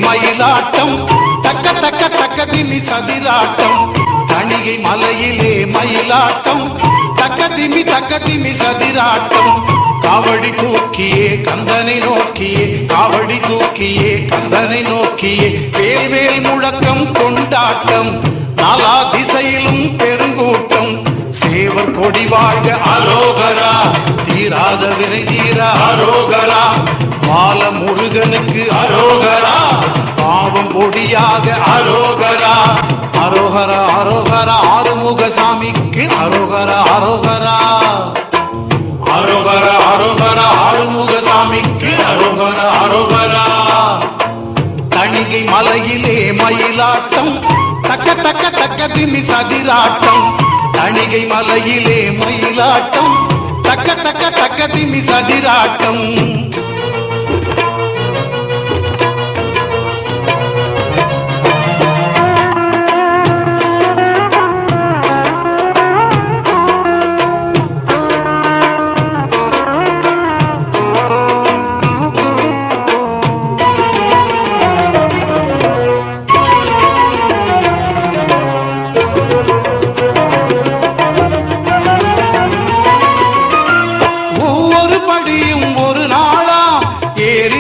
மயிலாட்டம் தக்க தக்க தக்க திமி சதிராட்டம் தணிகை மலையிலே மயிலாட்டம் தக்க திமி சதிராட்டம் காவடி தூக்கியே கந்தனை நோக்கியே காவடி தூக்கியே கந்தனை நோக்கியே வேல்வேல் முழக்கம் கொண்டாட்டம் நாலா திசையிலும் பெருங்கூட்டம் சேவர் கொடி வாழ்க அரோகரா தீராத வினை தீர அரோகரா பால முருகனுக்கு அரோகரா பாவம் பொடியாக அரோகரா அரோகரா அரோகரா ஆறுமுக சாமிக்கு அரோகரா அரோகரா அரோகரா அரோகரா ஆறுமுக சாமிக்கு அரோகரா அரோகரா தணிகை மலையிலே மயிலாட்டம் தக்க தக்க தக்க திமி சதிராட்டம் தணிகை மலையிலே மயிலாட்டம் தக்க தக்க தக்க திமி சதிராட்டம்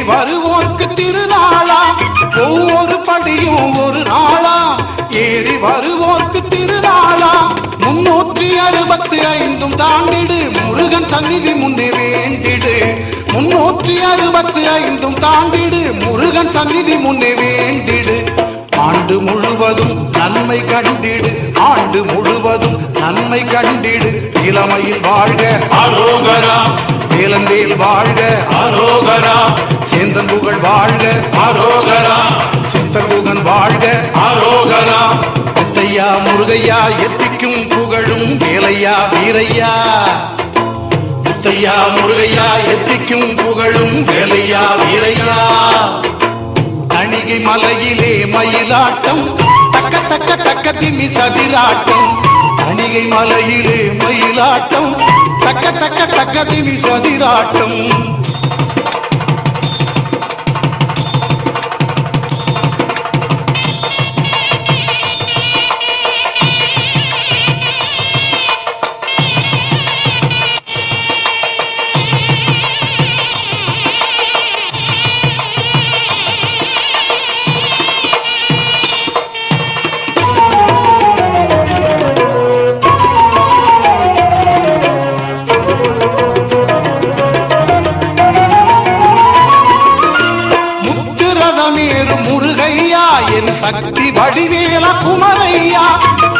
வருவோர்க்கு திருநாளா ஒவ்வொரு படியும் ஒரு நாளா ஏறி வருவோர்க்கு திருநாளா 365 தாண்டிடு முருகன் சந்நிதி முன்னே வேண்டிடு 365 தாண்டிடு முருகன் சந்நிதி முன்னே வேண்டிடு ஆண்டு முழுவதும் நன்மை கண்டிடு ஆண்டு முழுவதும் நன்மை கண்டிடு இளமையில் வாழ்க அரோகரா வேலந்தேல் வாழ்க அரோகரா சேந்தன் புகழ் வாழ்க அரோகரா சித்தகுகன் வாழ்க அரோகரா முத்தையா முருகையா எத்திக்கும் புகழும் வேலையா வீரையா முத்தையா முருகையா எத்திக்கும் புகழும் வேலையா வீரையா தணிகை மலையிலே மயிலாட்டம் தக்க தக்க தக்க திமி சதிராட்டம் தணிகை மலையிலே மயிலாட்டம் தக்க தக்க தக்க திமி சதிராட்டம் சக்தி வடிவேல குமரையா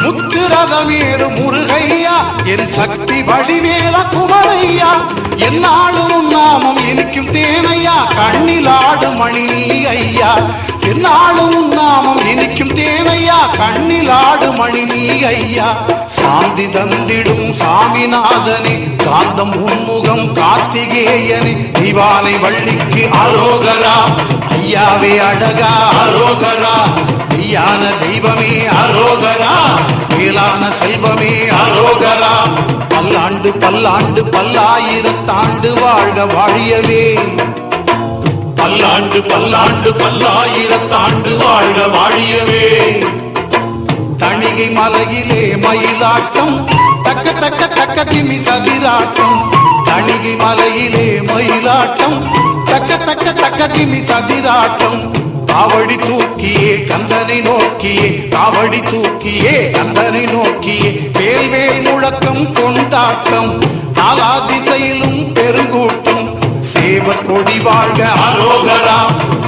முத்துரதமேறு முருகையா என் சக்தி வடிவேல குமரையா என்னாலும் நாமம் இனிக்கும் தேனையா கண்ணிலாடு மணி ஐயா என்னாலும் நாமம் இனிக்கும் தேனையா கண்ணிலாடு மணி ஐயா சாந்தி தந்திடும் சாமிநாதனே காந்தம் உன்முகம் கார்த்திகேயனே திவானை வள்ளிக்கு அரோகரா ஐயாவே அழகா அரோகரா மெய்யான தெய்வமே அரோகரா மேலான செல்வமே அரோகரா பல்லாண்டு பல்லாண்டு பல்லாயிரத்தாண்டு வாழ்க வாழியவே பல்லாண்டு பல்லாண்டு பல்லாயிரத்தாண்டு வாழ்க வாழியவே தணிகை மலையிலே மயிலாட்டம் தக்க தக்க தக்க திமி சதிராட்டம் தணிகை மலையிலே மயிலாட்டம் தக்க தக்க தக்க திமி சதிராட்டம் காவடி தூக்கியே கந்தனை நோக்கியே காவடி தூக்கியே கந்தனை நோக்கியே வேல்வேல் முழக்கம் கொண்டாட்டம் நாலா திசையிலும் பெருங்கூட்டம் சேவர் கொடி வாழ்க அரோகரா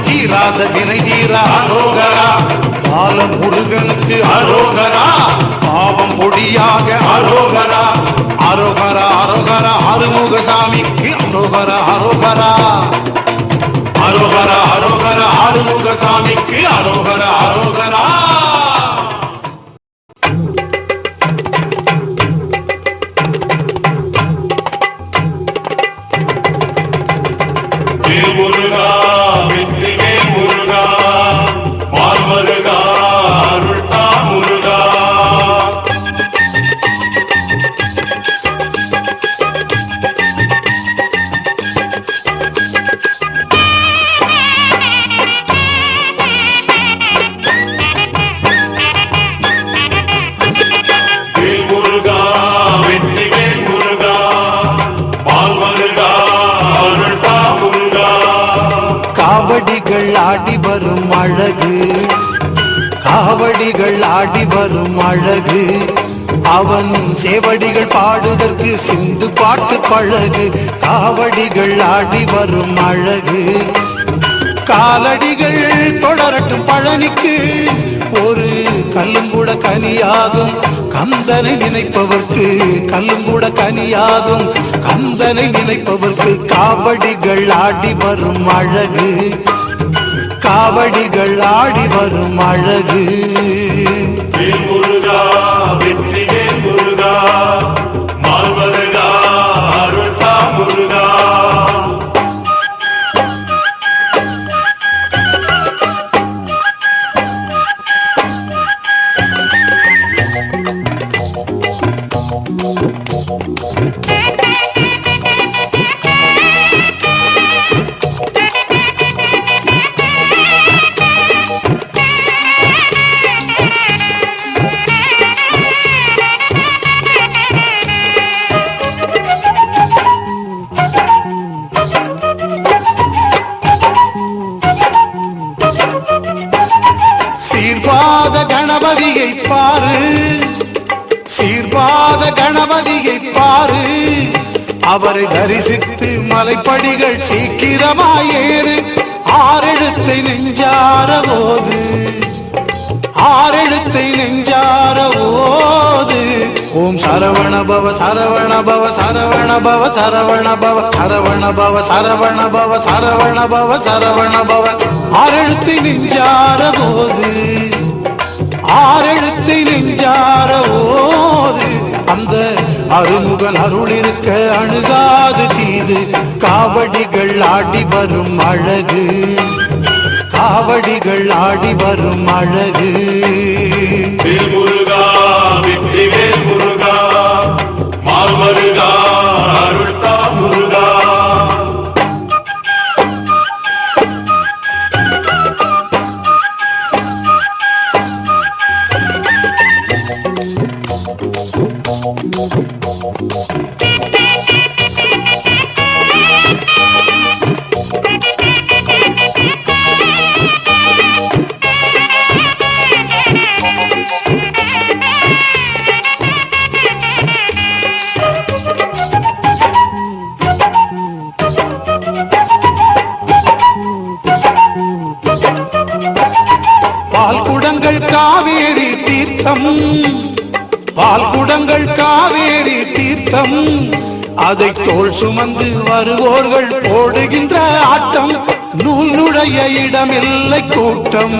தீராத வினை தீர அரோகரா பால முருகனுக்கு அரோகரா பாவம் பொடியாக அரோகரா அரோகரா அரோகரா ஆறுமுக சாமிக்கு அரோகரா அரோகரா அரோகரா அரோகரா ஆறுமுக சாமிக்கு அரோகரா அரோகரா முருகா வெற்றி முருகா மால் முருகா அருள்தா முருகா காவடிகள் ஆடி வரும் அழகு அவன் சேவடிகள் பாடுதற்கு சிந்து பாட்டு பழகு காவடிகள் ஆடி வரும் அழகு காலடிகள் தொடரட்டும் பழனிக்கு ஒரு கல்லும் கூட கனியாகும் கந்தனை நினைப்பவர்க்கு கல்லும் கூட கனியாகும் கந்தனை நினைப்பவர்க்கு காவடிகள் ஆடி வரும் அழகு காவடிகள் ஆடி வரும் அழகு முருகா வெற்றி முருகா மால்வருகா அருள்தா முருகா சீர்வாத கணபதியை பாரு சீர்வாத கணபதியை பாரு அவரை தரிசித்து மலைப்படிகள் சீக்கிரமாயேறு ஆறெழுத்தை நெஞ்சார போது ஆறெழுத்தை நெஞ்சார ஓது ஓம் சரவண பவ சரவண பவ சரவண பவ சரவண பவ சரவண பவ சரவண பவ சரவண பவ சரவண பவ ஆறெழுத்தை நெஞ்சார போது ஆறெழுத்தை நெஞ்சார ஓது அந்த அருமுகன் அருள் இருக்க அணுகாது தீது காவடிகள் ஆடி வரும் அழகு காவடிகள் ஆடி வரும் அழகு முருகா வெற்றி முருகா மால்வருகா அருள்தா முருகா பால்குடங்கள் காவேரி தீர்த்தம் பால்குடங்கள் காவேரி தீர்த்தம் அதை தோள் சுமந்து வருவோர்கள் போடுகின்ற ஆட்டம் நூல் நுழைய இடமில்லை கூட்டம்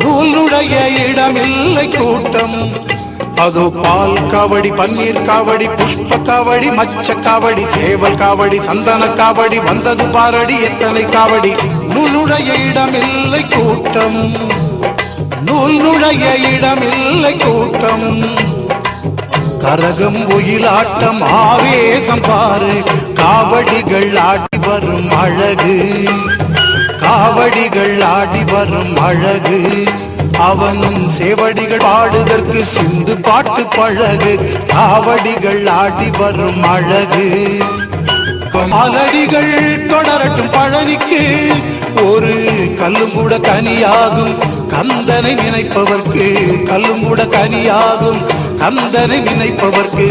நூல் நுழைய இடமில்லை கூட்டம் அதோ பால் காவடி பன்னீர் காவடி புஷ்ப காவடி மச்ச காவடி சேவல் காவடி சந்தன காவடி வந்தது பாரடி எத்தனை காவடி நூல் நுழைய இடமில்லை கூட்டம் நூல் நுழைய இடமில்லை கூட்டம் கரகம் ஒயிலாட்டம் ஆவேசம் பாரு காவடிகள் ஆடி வரும் அழகு காவடிகள் ஆடி வரும் அழகு அவனும் சேவடிகள் பாடுதற்கு சிந்து பாட்டு பழகு காவடிகள் ஆடி வரும் அழகு காலடிகள் தொடரட்டும் பழனிக்கு ஒரு கல்லும் கூட கனியாகும் கந்தனை நினைப்பவர்க்கு கல்லும் கூட கனியாகும் கந்தனை நினைப்பவர்க்கு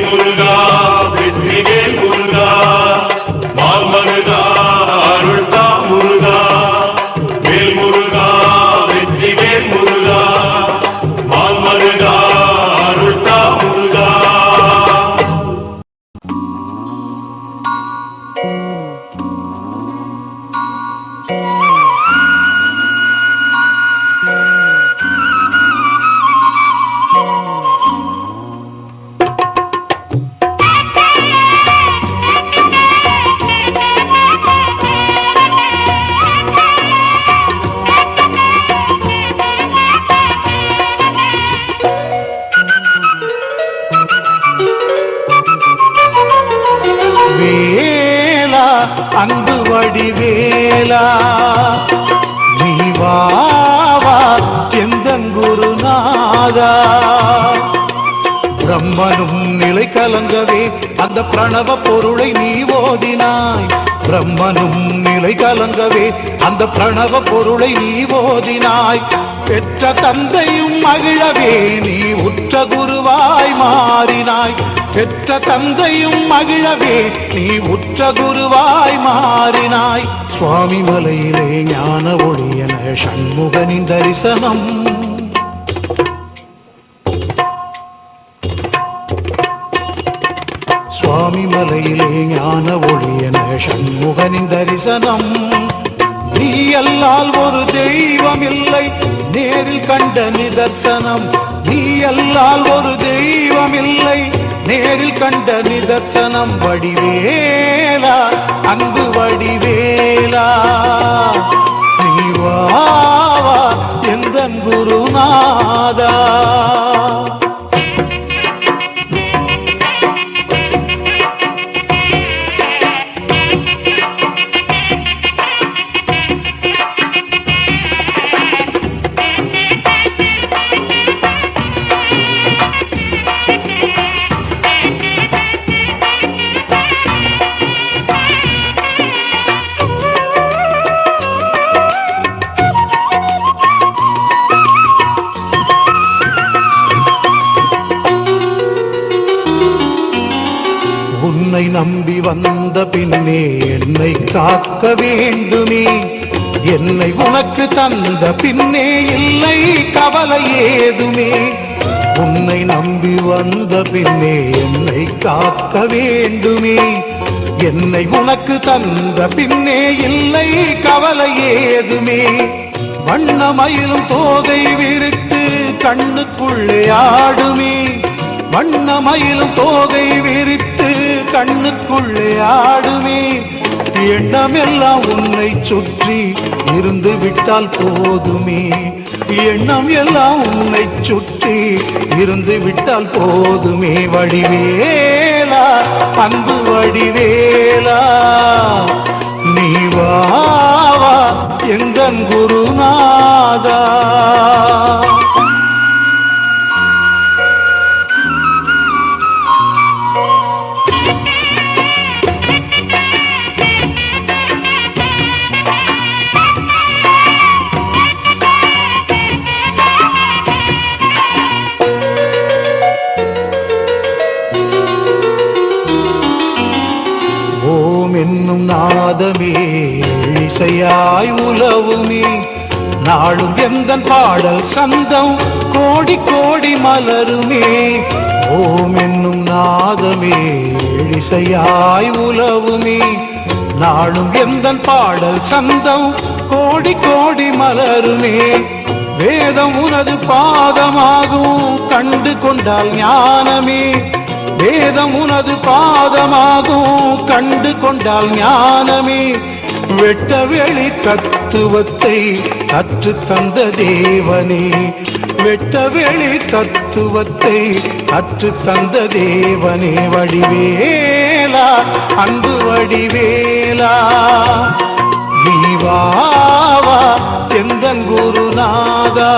முருகா வெற்றி முருகா மால்வருகா அருள்தா முருகா முருகா வெற்றி முருகா மால்வருகா அருள்தா முருகா வேலா அன்பு வடிவேலா நீ வா வா எந்தன் குருநாதா பிரம்மனும் நிலை கலங்கவே அந்த பிரணவ பொருளை நீ ஓதினாய் பிரம்மனும் நிலை கலங்கவே அந்த பிரணவ பொருளை நீ ஓதினாய். பெற்ற தந்தையும் மகிழவே நீ உற்ற குருவாய் மாறினாய். பெற்ற தந்தையும் மகிழவே நீ உற்ற குருவாய் மாறினாய். சுவாமி மலையிலே ஞான ஒளியன சண்முகனின் தரிசனம். சுவாமி மலையிலே ஞான ஒளியன சண்முகனின் தரிசனம். நீ அல்லால் ஒரு தெய்வம் இல்லை நேரில் கண்ட நிதர்சனம். நீ அல்லால் ஒரு தெய்வம் இல்லை நேரில் கண்ட நிதர்சனம். வடிவேலா அன்பு வடிவேலா நீ வா எந்தன் குருநாதா. உன்னை நம்பி வந்த பின்னே என்னை காக்க வேண்டுமே. என்னை உனக்கு தந்த பின்னே இல்லை கவலை ஏதுமே. உன்னை நம்பி வந்த பின்னே என்னை காக்க வேண்டுமே. என்னை உனக்கு தந்த பின்னே இல்லை கவலை ஏதுமே. வண்ணமயிலும் தோகை விரித்து கண்ணுக்குள்ளே ஆடுமே. வண்ணமயிலும் தோகை விரித்து கண்ணுக்குள்ளே ஆடுமே. எண்ணமெல்லாம் உன்னை சுற்றி இருந்து விட்டால் போதுமே. எண்ணம் எல்லாம் உன்னை சுற்றி இருந்து விட்டால் போதுமே. வடிவேலா அன்பு வடிவேலா நீ வா எந்தன் குருநாதா. ஓம் என்னும் நாதமே இசையாய் உலவுமே. நாளும் எந்தன் பாடல் சந்தம் கோடி கோடி மலருமே. ஓம் என்னும் நாதமே இசையாய் உலவுமே. நாளும் எந்தன் பாடல் சந்தம் கோடி கோடி மலருமே. வேதம் உனது பாதமாகும் கண்டு கொண்டால் ஞானமே. வேதம் உனது பாதமாகும் கண்டு கொண்டால் ஞானமே. வெட்ட வெளி தத்துவத்தை கற்று தந்த தேவனே. வெட்ட வெளி தத்துவத்தை கற்று தந்த தேவனே. வடிவேலா அன்பு வடிவேலா நீ வா எந்தன் குருநாதா.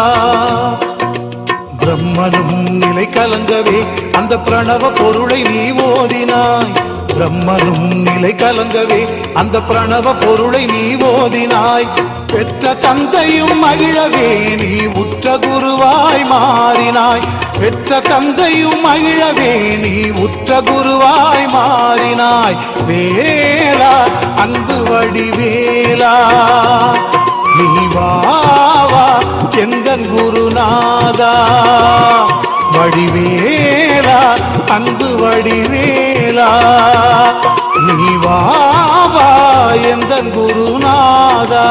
பிரம்மனும் நிலை கலங்கவே அந்த பிரணவ பொருளை நீ ஓதினாய். பிரம்மனும் நிலை கலங்கவே அந்த பிரணவ பொருளை நீ ஓதினாய். பெற்ற தந்தையும் மகிழவே நீ உற்ற குருவாய் மாறினாய். பெற்ற தந்தையும் மகிழவே நீ உற்ற குருவாய் மாறினாய். வேலா அன்பு வடிவேலா நீ வா எந்தன் குருநாதா. வடிவேலா அன்பு வடிவேலா நீ வா எந்தன் குருநாதா.